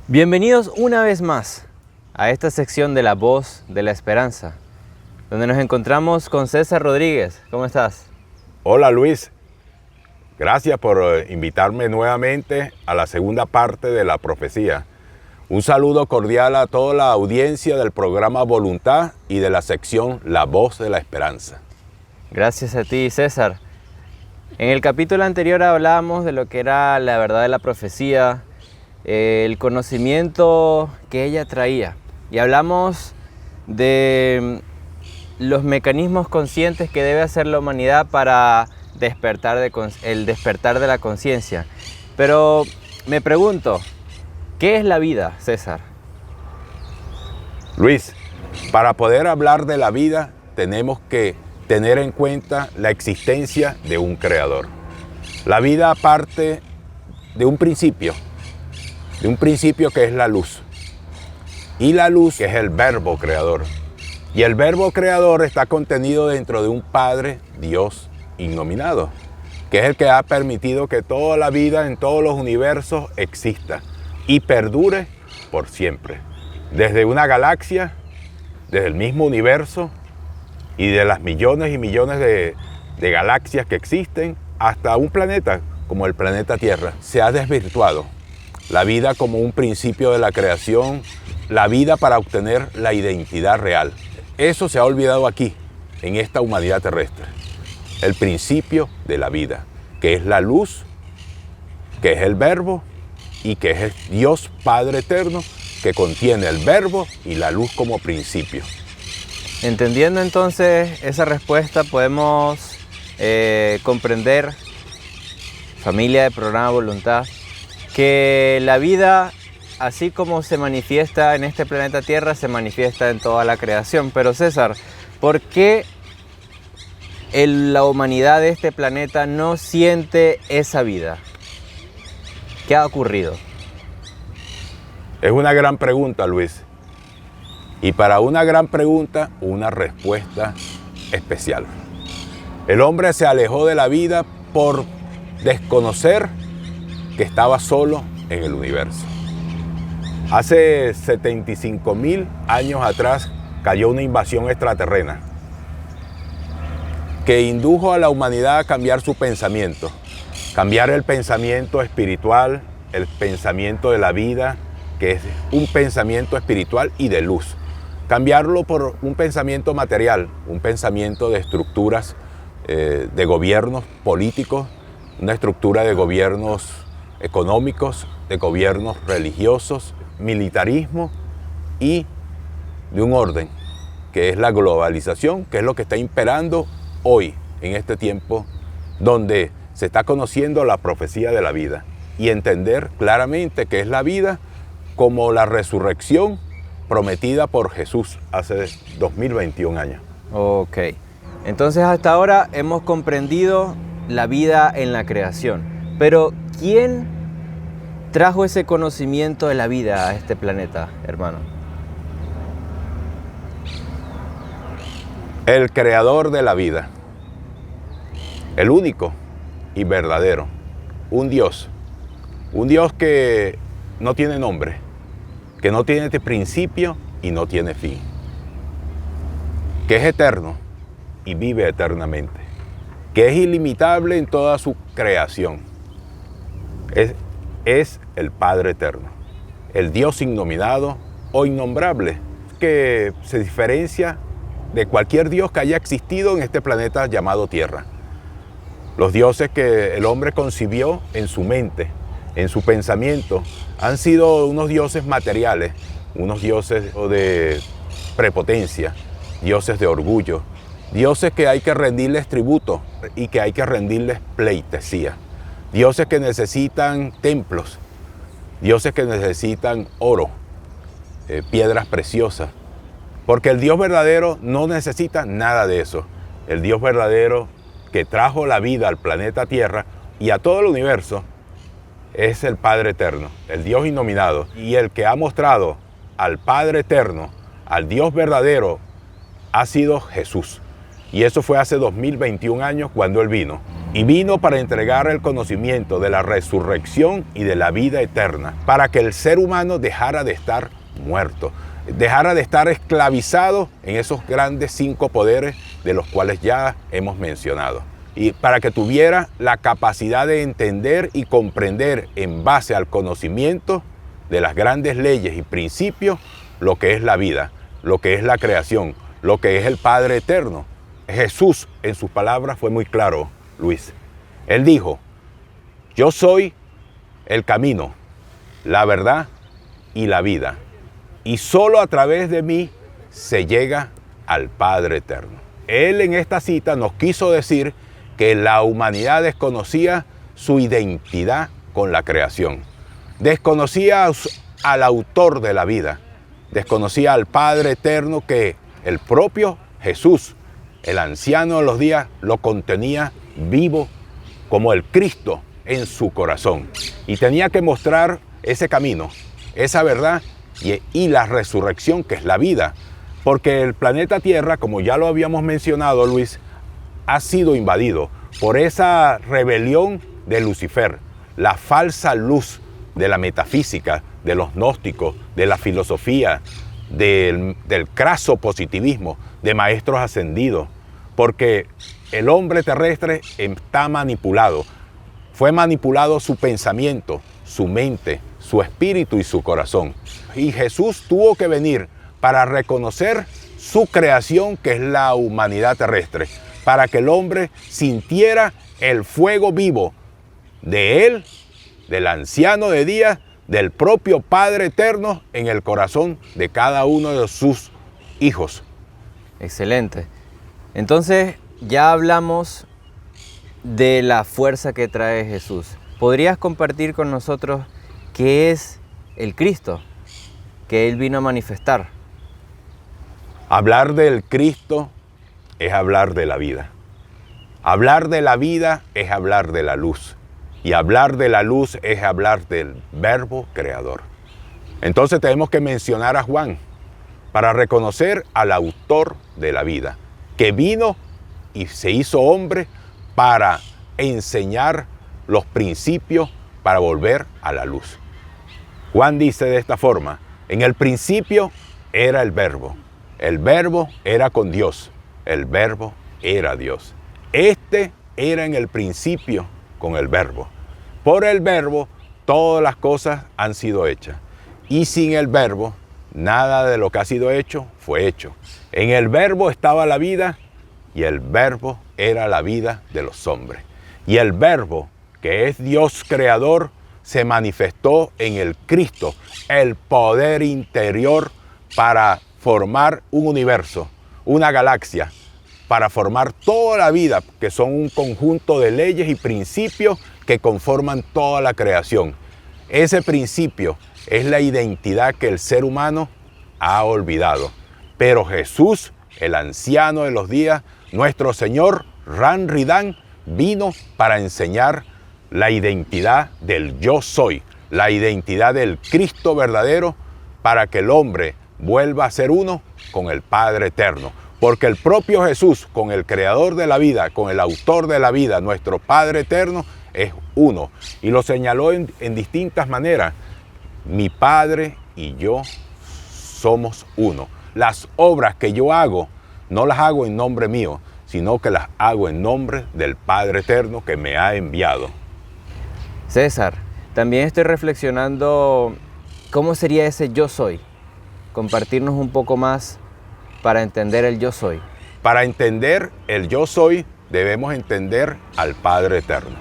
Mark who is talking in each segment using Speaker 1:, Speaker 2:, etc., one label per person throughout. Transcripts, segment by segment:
Speaker 1: Bienvenidos una vez más a esta sección de La Voz de la Esperanza, donde nos encontramos con César Rodríguez. ¿Cómo estás?
Speaker 2: Hola Luis, gracias por invitarme nuevamente a la segunda parte de la profecía. Un saludo cordial a toda la audiencia del programa Voluntad y de la sección La Voz de la Esperanza.
Speaker 1: Gracias a ti, César. En el capítulo anterior hablábamos de lo que era la verdad de la profecía, el conocimiento que ella traía, y hablamos de los mecanismos conscientes que debe hacer la humanidad para el despertar de la conciencia. Pero me pregunto, ¿qué es la vida, César?
Speaker 2: Luis, para poder hablar de la vida tenemos que tener en cuenta la existencia de un creador. La vida parte de un principio que es la luz. Y la luz que es el verbo creador. Y el verbo creador está contenido dentro de un Padre, Dios innominado, que es el que ha permitido que toda la vida en todos los universos exista y perdure por siempre. Desde una galaxia, desde el mismo universo y de las millones y millones de galaxias que existen, hasta un planeta como el planeta Tierra, se ha desvirtuado. La vida como un principio de la creación, la vida para obtener la identidad real. Eso se ha olvidado aquí, en esta humanidad terrestre. El principio de la vida, que es la luz, que es el verbo y que es el Dios Padre Eterno, que contiene el verbo y la luz como principio.
Speaker 1: Entendiendo entonces esa respuesta, podemos comprender, familia de Programa Voluntad, que la vida, así como se manifiesta en este planeta Tierra, se manifiesta en toda la creación. Pero César, ¿por qué la humanidad de este planeta no siente esa vida? ¿Qué ha ocurrido?
Speaker 2: Es una gran pregunta, Luis. Y para una gran pregunta, una respuesta especial. El hombre se alejó de la vida por desconocer que estaba solo en el universo. Hace 75.000 años atrás cayó una invasión extraterrena que indujo a la humanidad a cambiar su pensamiento, cambiar el pensamiento espiritual, el pensamiento de la vida, que es un pensamiento espiritual y de luz, cambiarlo por un pensamiento material, un pensamiento de estructuras de gobiernos políticos, una estructura de gobiernos económicos, de gobiernos religiosos, militarismo y de un orden que es la globalización, que es lo que está imperando hoy en este tiempo donde se está conociendo la profecía de la vida y entender claramente que es la vida como la resurrección prometida por Jesús hace 2021 años.
Speaker 1: Ok, entonces hasta ahora hemos comprendido la vida en la creación, pero ¿quién trajo ese conocimiento de la vida a este planeta, hermano?
Speaker 2: El creador de la vida, el único y verdadero, un Dios que no tiene nombre, que no tiene principio y no tiene fin, que es eterno y vive eternamente, que es ilimitable en toda su creación. Es el Padre Eterno, el Dios innominado o innombrable, que se diferencia de cualquier Dios que haya existido en este planeta llamado Tierra. Los dioses que el hombre concibió en su mente, en su pensamiento, han sido unos dioses materiales, unos dioses de prepotencia, dioses de orgullo, dioses que hay que rendirles tributo y que hay que rendirles pleitesía. Dioses que necesitan templos, dioses que necesitan oro, piedras preciosas, porque el Dios verdadero no necesita nada de eso. El Dios verdadero que trajo la vida al planeta Tierra y a todo el universo es el Padre Eterno, el Dios innominado, y el que ha mostrado al Padre Eterno, al Dios verdadero, ha sido Jesús. Y eso fue hace 2021 años cuando Él vino. Y vino para entregar el conocimiento de la resurrección y de la vida eterna, para que el ser humano dejara de estar muerto, dejara de estar esclavizado en esos grandes 5 poderes de los cuales ya hemos mencionado. Y para que tuviera la capacidad de entender y comprender en base al conocimiento de las grandes leyes y principios lo que es la vida, lo que es la creación, lo que es el Padre eterno. Jesús en sus palabras fue muy claro, Luis. Él dijo: yo soy el camino, la verdad y la vida. Y solo a través de mí se llega al Padre eterno. Él en esta cita nos quiso decir que la humanidad desconocía su identidad con la creación. Desconocía al autor de la vida. Desconocía al Padre eterno que el propio Jesús, el anciano de los días, lo contenía vivo como el Cristo en su corazón. Y tenía que mostrar ese camino, esa verdad y la resurrección, que es la vida. Porque el planeta Tierra, como ya lo habíamos mencionado, Luis, ha sido invadido por esa rebelión de Lucifer, la falsa luz de la metafísica, de los gnósticos, de la filosofía, del craso positivismo, de maestros ascendidos, porque el hombre terrestre está manipulado. Fue manipulado su pensamiento, su mente, su espíritu y su corazón. Y Jesús tuvo que venir para reconocer su creación, que es la humanidad terrestre, para que el hombre sintiera el fuego vivo de Él, del anciano de días, del propio Padre eterno en el corazón de cada uno de sus hijos.
Speaker 1: Excelente. Entonces ya hablamos de la fuerza que trae Jesús. ¿Podrías compartir con nosotros qué es el Cristo que Él vino a manifestar?
Speaker 2: Hablar del Cristo es hablar de la vida. Hablar de la vida es hablar de la luz. Y hablar de la luz es hablar del Verbo creador. Entonces tenemos que mencionar a Juan para reconocer al autor de la vida, que vino y se hizo hombre para enseñar los principios para volver a la luz. Juan dice de esta forma: en el principio era el Verbo era con Dios, el Verbo era Dios. Este era en el principio con el Verbo. Por el Verbo todas las cosas han sido hechas, y sin el Verbo nada de lo que ha sido hecho fue hecho. En el Verbo estaba la vida, y el Verbo era la vida de los hombres. Y el Verbo, que es Dios creador, se manifestó en el Cristo, el poder interior para formar un universo, una galaxia, para formar toda la vida, que son un conjunto de leyes y principios que conforman toda la creación. Ese principio es la identidad que el ser humano ha olvidado. Pero Jesús, el anciano de los días, nuestro Señor Ran Ridán, vino para enseñar la identidad del yo soy, la identidad del Cristo verdadero, para que el hombre vuelva a ser uno con el Padre eterno. Porque el propio Jesús, con el creador de la vida, con el autor de la vida, nuestro Padre eterno, es uno. Y lo señaló en distintas maneras. Mi Padre y yo somos uno. Las obras que yo hago, no las hago en nombre mío, sino que las hago en nombre del Padre eterno que me ha enviado.
Speaker 1: César, también estoy reflexionando cómo sería ese yo soy. Compartirnos un poco más para entender el yo soy.
Speaker 2: Para entender el yo soy, debemos entender al Padre eterno.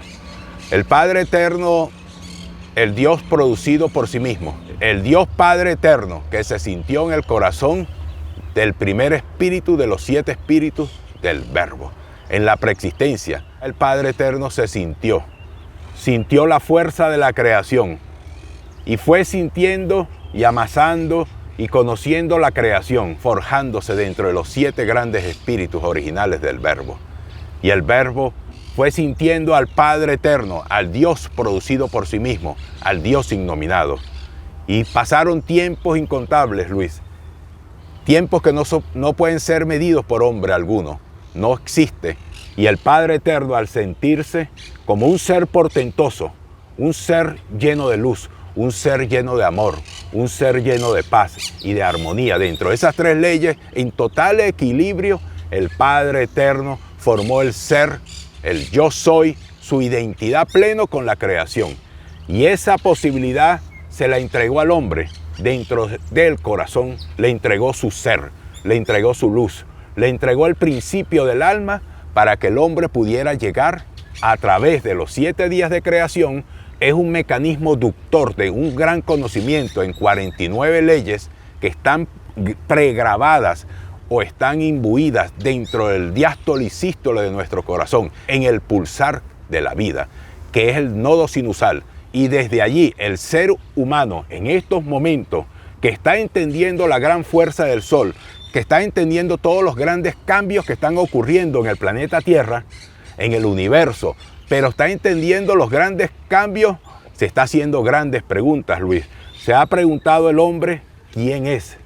Speaker 2: El Padre eterno, el Dios producido por sí mismo, el Dios Padre eterno que se sintió en el corazón del primer espíritu de los 7 espíritus del Verbo. En la preexistencia, el Padre eterno se sintió la fuerza de la creación y fue sintiendo y amasando y conociendo la creación, forjándose dentro de los 7 grandes espíritus originales del Verbo. Y el Verbo fue sintiendo al Padre eterno, al Dios producido por sí mismo, al Dios innominado. Y pasaron tiempos incontables, Luis. Tiempos que no pueden ser medidos por hombre alguno. no existe. Y el Padre Eterno, al sentirse como un ser portentoso, un ser lleno de luz, un ser lleno de amor, un ser lleno de paz y de armonía, dentro de esas tres leyes, en total equilibrio, el Padre Eterno formó el ser, el yo soy, su identidad pleno con la creación. Y esa posibilidad se la entregó al hombre. Dentro del corazón le entregó su ser, le entregó su luz, le entregó el principio del alma para que el hombre pudiera llegar a través de los 7 días de creación. Es un mecanismo ductor de un gran conocimiento en 49 leyes que están pregrabadas o están imbuidas dentro del diástole y sístole de nuestro corazón, en el pulsar de la vida, que es el nodo sinusal. Y desde allí el ser humano en estos momentos, que está entendiendo la gran fuerza del Sol, que está entendiendo todos los grandes cambios que están ocurriendo en el planeta Tierra, en el universo, pero está entendiendo los grandes cambios, se está haciendo grandes preguntas, Luis. Se ha preguntado el hombre quién es.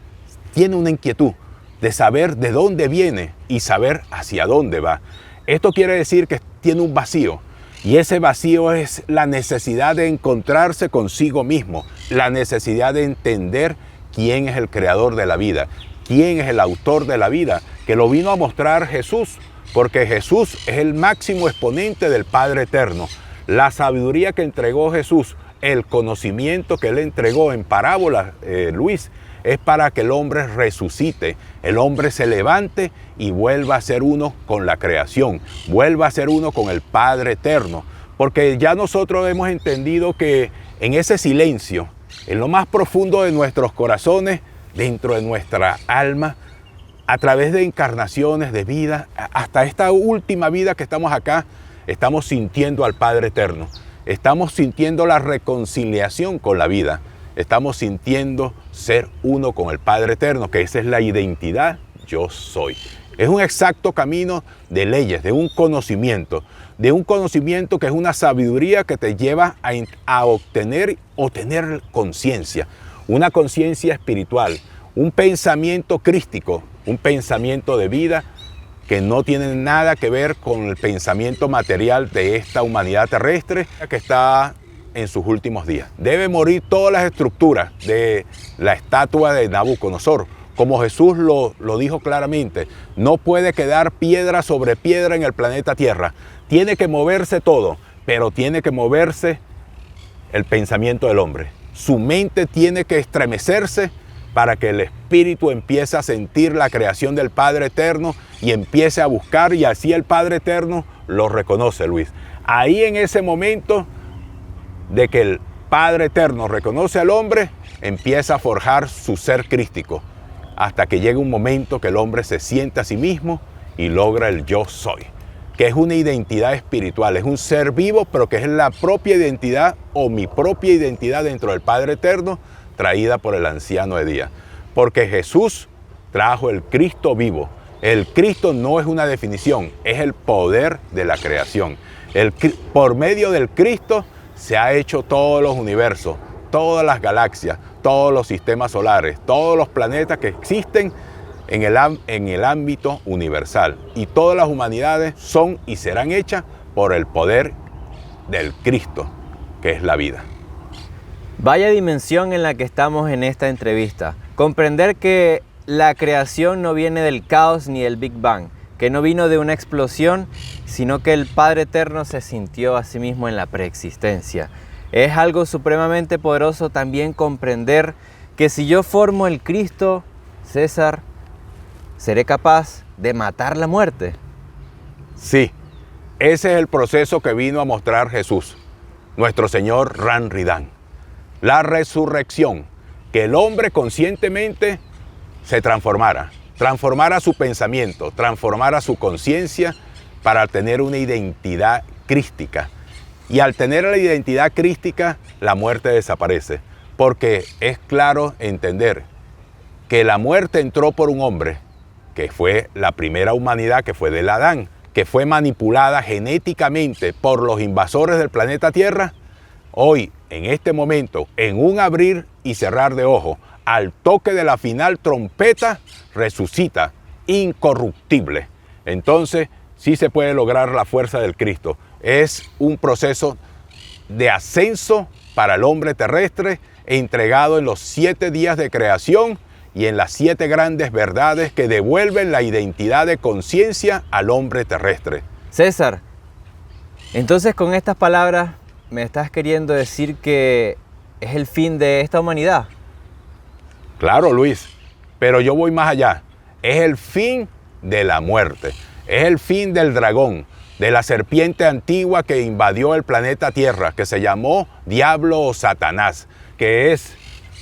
Speaker 2: Tiene una inquietud de saber de dónde viene y saber hacia dónde va. Esto quiere decir que tiene un vacío. Y ese vacío es la necesidad de encontrarse consigo mismo, la necesidad de entender quién es el creador de la vida, quién es el autor de la vida, que lo vino a mostrar Jesús, porque Jesús es el máximo exponente del Padre Eterno. La sabiduría que entregó Jesús, el conocimiento que Él entregó en parábolas, Luis, es para que el hombre resucite, el hombre se levante y vuelva a ser uno con la creación, vuelva a ser uno con el Padre Eterno. Porque ya nosotros hemos entendido que en ese silencio, en lo más profundo de nuestros corazones, dentro de nuestra alma, a través de encarnaciones de vida, hasta esta última vida que estamos acá, estamos sintiendo al Padre Eterno, estamos sintiendo la reconciliación con la vida, estamos sintiendo ser uno con el Padre Eterno, que esa es la identidad yo soy. Es un exacto camino de leyes, de un conocimiento que es una sabiduría que te lleva a obtener o tener conciencia, una conciencia espiritual, un pensamiento crístico, un pensamiento de vida que no tiene nada que ver con el pensamiento material de esta humanidad terrestre que está en sus últimos días. Debe morir todas las estructuras de la estatua de Nabucodonosor. Como Jesús lo dijo claramente, no puede quedar piedra sobre piedra en el planeta Tierra. Tiene que moverse todo, pero tiene que moverse el pensamiento del hombre. Su mente tiene que estremecerse para que el espíritu empiece a sentir la creación del Padre Eterno y empiece a buscar, y así el Padre Eterno lo reconoce, Luis. Ahí en ese momento de que el Padre Eterno reconoce al hombre, empieza a forjar su ser crístico, hasta que llega un momento que el hombre se siente a sí mismo y logra el yo soy, que es una identidad espiritual, es un ser vivo, pero que es la propia identidad o mi propia identidad dentro del Padre Eterno, traída por el anciano de día. Porque Jesús trajo el Cristo vivo. El Cristo no es una definición, es el poder de la creación. Por medio del Cristo se ha hecho todos los universos, todas las galaxias, todos los sistemas solares, todos los planetas que existen en el ámbito universal. Y todas las humanidades son y serán hechas por el poder del Cristo, que es la vida.
Speaker 1: Vaya dimensión en la que estamos en esta entrevista. Comprender que la creación no viene del caos ni del Big Bang, que no vino de una explosión, sino que el Padre Eterno se sintió a sí mismo en la preexistencia. Es algo supremamente poderoso también comprender que si yo formo el Cristo, César, ¿seré capaz de matar la muerte?
Speaker 2: Sí, ese es el proceso que vino a mostrar Jesús, nuestro Señor Ran Ridán. La resurrección, que el hombre conscientemente se transformara su pensamiento, transformara su conciencia para tener una identidad crística. Y al tener la identidad crística, la muerte desaparece, porque es claro entender que la muerte entró por un hombre, que fue la primera humanidad, que fue del Adán, que fue manipulada genéticamente por los invasores del planeta Tierra. Hoy, en este momento, en un abrir y cerrar de ojos, al toque de la final trompeta, resucita incorruptible. entonces sí se puede lograr la fuerza del Cristo. Es un proceso de ascenso para el hombre terrestre, entregado en los 7 días de creación y en las 7 grandes verdades que devuelven la identidad de conciencia al hombre terrestre.
Speaker 1: César, entonces con estas palabras me estás queriendo decir que es el fin de esta humanidad.
Speaker 2: Claro, Luis, pero yo voy más allá. Es el fin de la muerte. Es el fin del dragón, de la serpiente antigua que invadió el planeta Tierra, que se llamó Diablo o Satanás, que es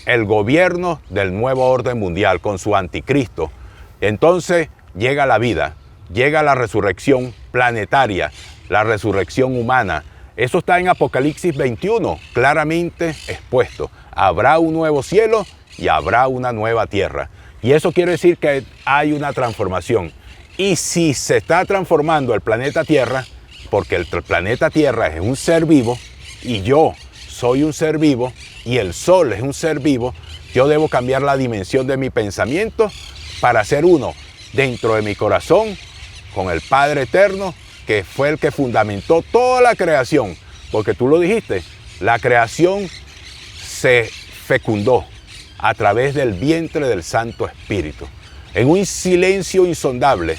Speaker 2: el gobierno del nuevo orden mundial con su anticristo. Entonces llega la vida, llega la resurrección planetaria, la resurrección humana. Eso está en Apocalipsis 21, claramente expuesto. Habrá un nuevo cielo y habrá una nueva tierra. Y eso quiere decir que hay una transformación. Y si se está transformando el planeta Tierra, porque el planeta Tierra es un ser vivo, y yo soy un ser vivo, y el Sol es un ser vivo, yo debo cambiar la dimensión de mi pensamiento para ser uno dentro de mi corazón con el Padre Eterno, que fue el que fundamentó toda la creación. Porque tú lo dijiste, la creación se fecundó a través del vientre del Santo Espíritu, en un silencio insondable,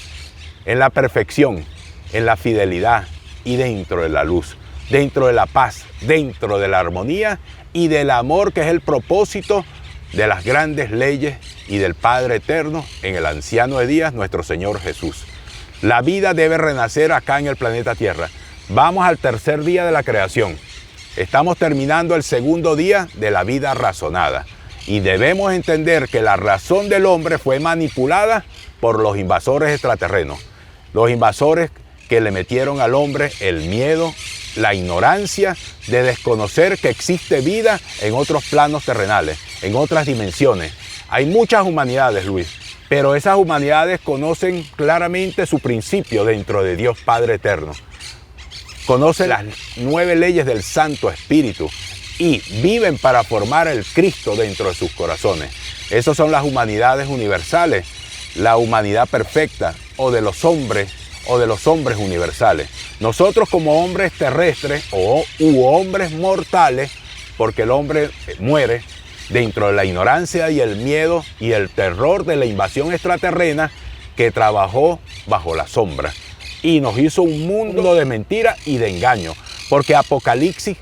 Speaker 2: en la perfección, en la fidelidad y dentro de la luz, dentro de la paz, dentro de la armonía y del amor, que es el propósito de las grandes leyes y del Padre Eterno en el anciano de días, nuestro Señor Jesús. La vida debe renacer acá en el planeta Tierra. Vamos al tercer día de la creación. Estamos terminando el segundo día de la vida razonada. Y debemos entender que la razón del hombre fue manipulada por los invasores extraterrenos. Los invasores que le metieron al hombre el miedo, la ignorancia de desconocer que existe vida en otros planos terrenales, en otras dimensiones. Hay muchas humanidades, Luis, pero esas humanidades conocen claramente su principio dentro de Dios Padre Eterno. Conocen las 9 leyes del Santo Espíritu y viven para formar el Cristo dentro de sus corazones. Esas son las humanidades universales, la humanidad perfecta o de los hombres universales. Nosotros como hombres terrestres u hombres mortales, porque el hombre muere dentro de la ignorancia y el miedo y el terror de la invasión extraterrena que trabajó bajo la sombra y nos hizo un mundo de mentira y de engaño, porque Apocalipsis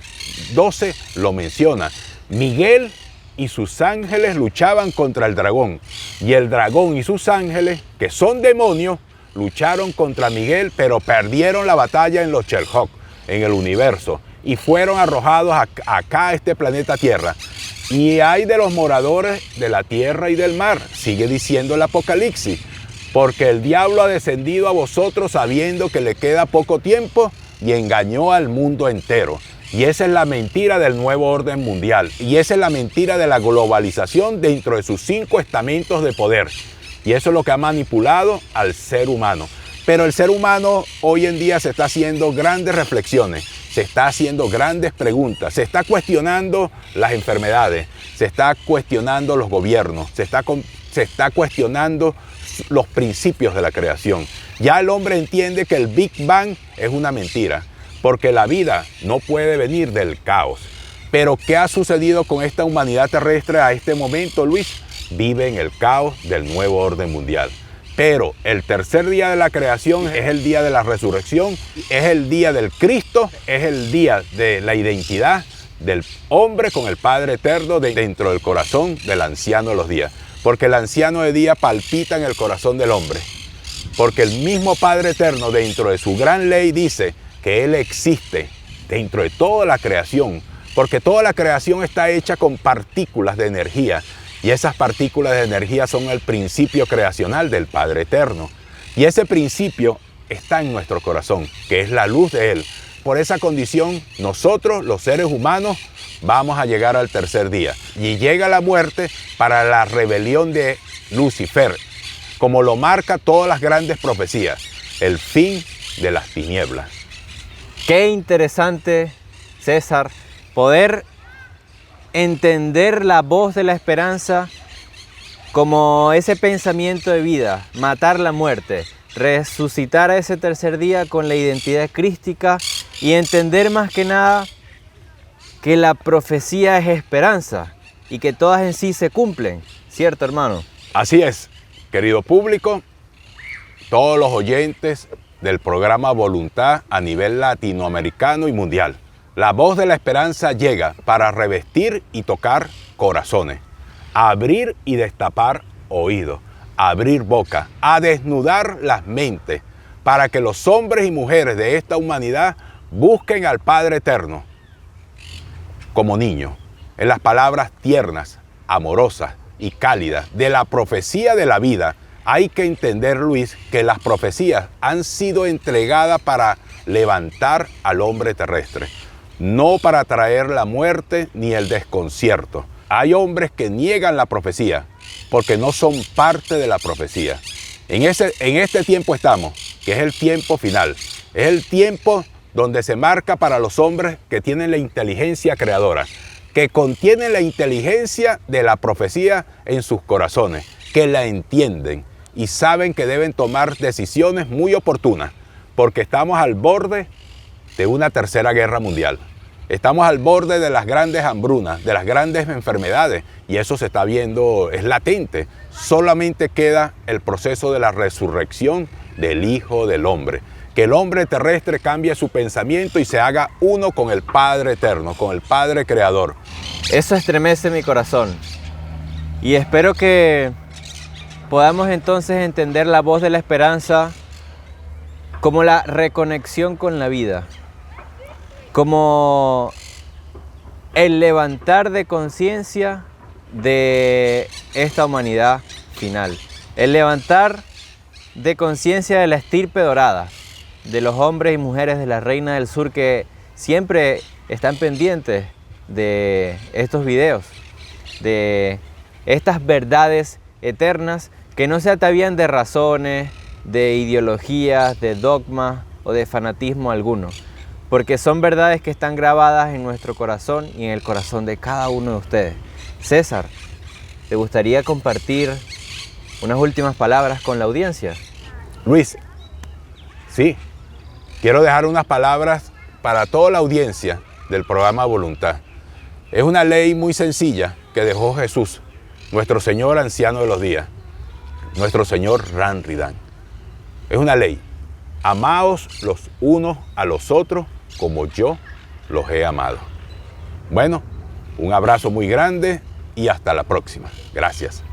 Speaker 2: 12 lo menciona. Miguel y sus ángeles luchaban contra el dragón, y el dragón y sus ángeles, que son demonios, lucharon contra Miguel, pero perdieron la batalla en los Sherlock, en el universo, y fueron arrojados acá a este planeta Tierra. Y hay de los moradores de la tierra y del mar, sigue diciendo el Apocalipsis, porque el diablo ha descendido a vosotros sabiendo que le queda poco tiempo y engañó al mundo entero. Y esa es la mentira del nuevo orden mundial. Y esa es la mentira de la globalización dentro de sus 5 estamentos de poder. Y eso es lo que ha manipulado al ser humano. Pero el ser humano hoy en día se está haciendo grandes reflexiones, se está haciendo grandes preguntas, se está cuestionando las enfermedades, se está cuestionando los gobiernos, se está cuestionando los principios de la creación. Ya el hombre entiende que el Big Bang es una mentira, porque la vida no puede venir del caos. Pero ¿qué ha sucedido con esta humanidad terrestre a este momento, Luis? Vive en el caos del nuevo orden mundial. Pero el tercer día de la creación es el día de la resurrección, es el día del Cristo, es el día de la identidad del hombre con el Padre Eterno dentro del corazón del anciano de los días. Porque el anciano de día palpita en el corazón del hombre. Porque el mismo Padre Eterno dentro de su gran ley dice que Él existe dentro de toda la creación. Porque toda la creación está hecha con partículas de energía. Y esas partículas de energía son el principio creacional del Padre Eterno. Y ese principio está en nuestro corazón, que es la luz de Él. Por esa condición, nosotros, los seres humanos, vamos a llegar al tercer día. Y llega la muerte para la rebelión de Lucifer, como lo marca todas las grandes profecías, el fin de las tinieblas.
Speaker 1: Qué interesante, César, poder entender la voz de la esperanza como ese pensamiento de vida, matar la muerte, resucitar a ese tercer día con la identidad crística y entender más que nada que la profecía es esperanza y que todas en sí se cumplen, ¿cierto, hermano?
Speaker 2: Así es, querido público, todos los oyentes del programa Voluntad a nivel latinoamericano y mundial. La voz de la esperanza llega para revestir y tocar corazones, abrir y destapar oídos, abrir boca, a desnudar las mentes, para que los hombres y mujeres de esta humanidad busquen al Padre Eterno como niños, en las palabras tiernas, amorosas y cálidas de la profecía de la vida. Hay que entender, Luis, que las profecías han sido entregadas para levantar al hombre terrestre, no para traer la muerte ni el desconcierto. Hay hombres que niegan la profecía porque no son parte de la profecía. En este tiempo estamos, que es el tiempo final. Es el tiempo donde se marca para los hombres que tienen la inteligencia creadora, que contienen la inteligencia de la profecía en sus corazones, que la entienden y saben que deben tomar decisiones muy oportunas, porque estamos al borde de una tercera guerra mundial. Estamos al borde de las grandes hambrunas, de las grandes enfermedades, y eso se está viendo, es latente. Solamente queda el proceso de la resurrección del Hijo del Hombre. Que el hombre terrestre cambie su pensamiento y se haga uno con el Padre Eterno, con el Padre Creador.
Speaker 1: Eso estremece mi corazón. Y espero que podamos entonces entender la voz de la esperanza como la reconexión con la vida, como el levantar de conciencia de esta humanidad final, el levantar de conciencia de la estirpe dorada, de los hombres y mujeres de la Reina del Sur que siempre están pendientes de estos videos, de estas verdades eternas que no se atavían de razones, de ideologías, de dogmas o de fanatismo alguno, porque son verdades que están grabadas en nuestro corazón y en el corazón de cada uno de ustedes. César, ¿te gustaría compartir unas últimas palabras con la audiencia?
Speaker 2: Luis, sí, quiero dejar unas palabras para toda la audiencia del programa Voluntad. Es una ley muy sencilla que dejó Jesús, nuestro Señor anciano de los días, nuestro Señor Ran Ridán. Es una ley. Amaos los unos a los otros como yo los he amado. Bueno, un abrazo muy grande y hasta la próxima. Gracias.